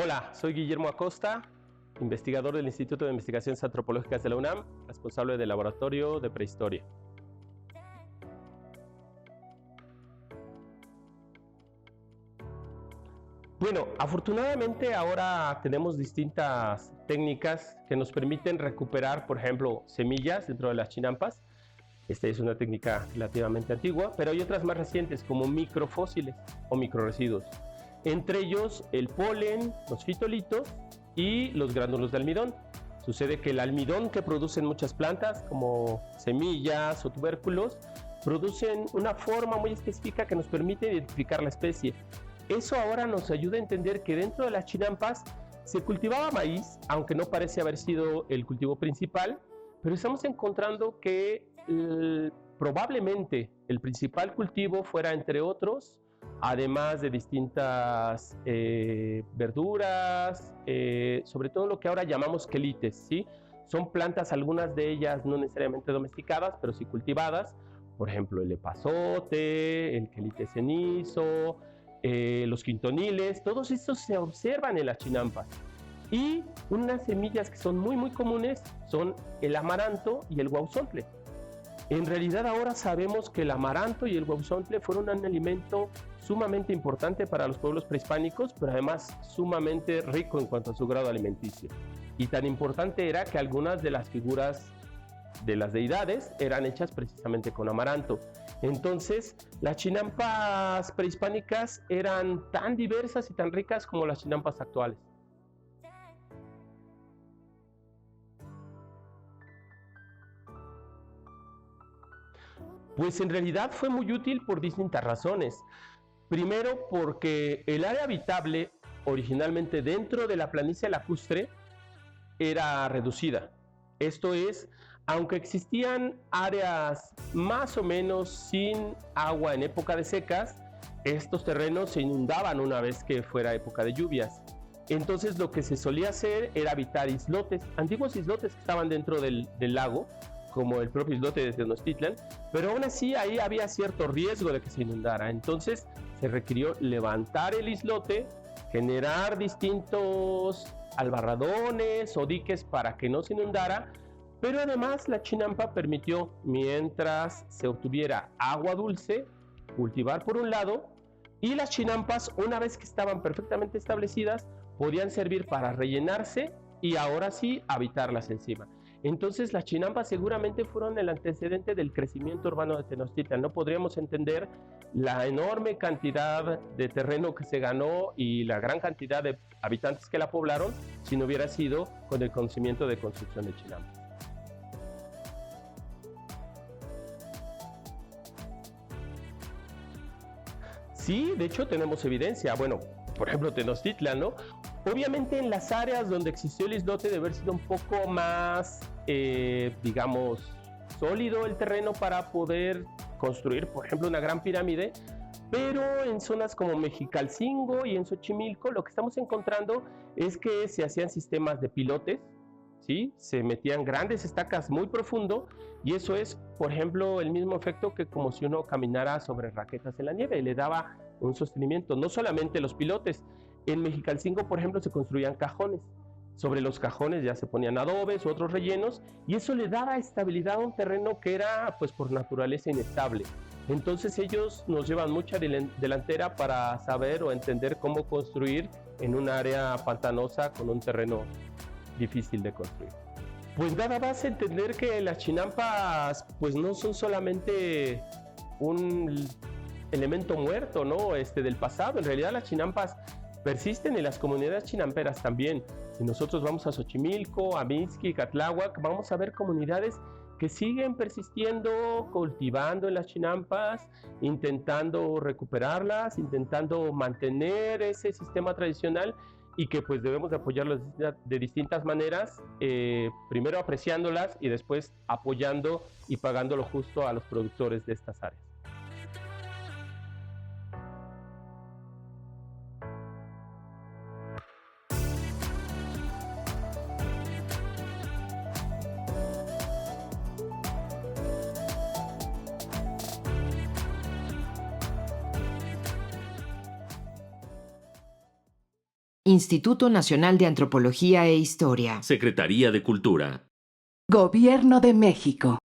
Hola, soy Guillermo Acosta, investigador del Instituto de Investigaciones Antropológicas de la UNAM, responsable del Laboratorio de Prehistoria. Bueno, afortunadamente ahora tenemos distintas técnicas que nos permiten recuperar, por ejemplo, semillas dentro de las chinampas. Esta es una técnica relativamente antigua, pero hay otras más recientes como microfósiles o microresiduos. Entre ellos el polen, los fitolitos y los gránulos de almidón. Sucede que el almidón que producen muchas plantas, como semillas o tubérculos, producen una forma muy específica que nos permite identificar la especie. Eso ahora nos ayuda a entender que dentro de las chinampas se cultivaba maíz, aunque no parece haber sido el cultivo principal, pero estamos encontrando que probablemente el principal cultivo fuera, entre otros, además de distintas verduras, sobre todo lo que ahora llamamos quelites, ¿sí? Son plantas, algunas de ellas no necesariamente domesticadas, pero sí cultivadas. Por ejemplo, el epazote, el quelite cenizo, los quintoniles, todos estos se observan en las chinampas. Y unas semillas que son muy comunes son el amaranto y el guauzontle. En realidad ahora sabemos que el amaranto y el guauzontle fueron un alimento sumamente importante para los pueblos prehispánicos, pero además sumamente rico en cuanto a su grado alimenticio. Y tan importante era que algunas de las figuras de las deidades eran hechas precisamente con amaranto. Entonces, las chinampas prehispánicas eran tan diversas y tan ricas como las chinampas actuales. Pues en realidad fue muy útil por distintas razones. Primero, porque el área habitable originalmente dentro de la planicie lacustre era reducida. Esto es, aunque existían áreas más o menos sin agua en época de secas, estos terrenos se inundaban una vez que fuera época de lluvias. Entonces lo que se solía hacer era habitar islotes, antiguos islotes que estaban dentro del lago, como el propio islote de Tenochtitlan, pero aún así ahí había cierto riesgo de que se inundara. Entonces se requirió levantar el islote, generar distintos albarradones o diques para que no se inundara, pero además la chinampa permitió, mientras se obtuviera agua dulce, cultivar por un lado, y las chinampas, una vez que estaban perfectamente establecidas, podían servir para rellenarse y ahora sí habitarlas encima. Entonces las chinampas seguramente fueron el antecedente del crecimiento urbano de Tenochtitlan. No podríamos entender la enorme cantidad de terreno que se ganó y la gran cantidad de habitantes que la poblaron si no hubiera sido con el conocimiento de construcción de chinampas. Sí, de hecho tenemos evidencia. Bueno, por ejemplo, Tenochtitlan, ¿no? Obviamente en las áreas donde existió el islote debe haber sido un poco más, digamos, sólido el terreno para poder construir, por ejemplo, una gran pirámide, pero en zonas como Mexicalcingo y en Xochimilco lo que estamos encontrando es que se hacían sistemas de pilotes, ¿sí? Se metían grandes estacas muy profundo y eso es, por ejemplo, el mismo efecto que como si uno caminara sobre raquetas en la nieve y le daba un sostenimiento. No solamente los pilotes, en Mexicalcingo, por ejemplo, se construían cajones. Sobre los cajones ya se ponían adobes u otros rellenos y eso le daba estabilidad a un terreno que era, pues, por naturaleza inestable. Entonces ellos nos llevan mucha delantera para saber o entender cómo construir en un área pantanosa con un terreno difícil de construir. Pues nada más entender que las chinampas pues no son solamente un elemento muerto, ¿no? Del pasado. En realidad las chinampas persisten en las comunidades chinamperas también. Si nosotros vamos a Xochimilco, a Mixquic, a Tláhuac, vamos a ver comunidades que siguen persistiendo, cultivando en las chinampas, intentando recuperarlas, intentando mantener ese sistema tradicional y que pues debemos de apoyarlas de distintas maneras, primero apreciándolas y después apoyando y pagando lo justo a los productores de estas áreas. Instituto Nacional de Antropología e Historia. Secretaría de Cultura. Gobierno de México.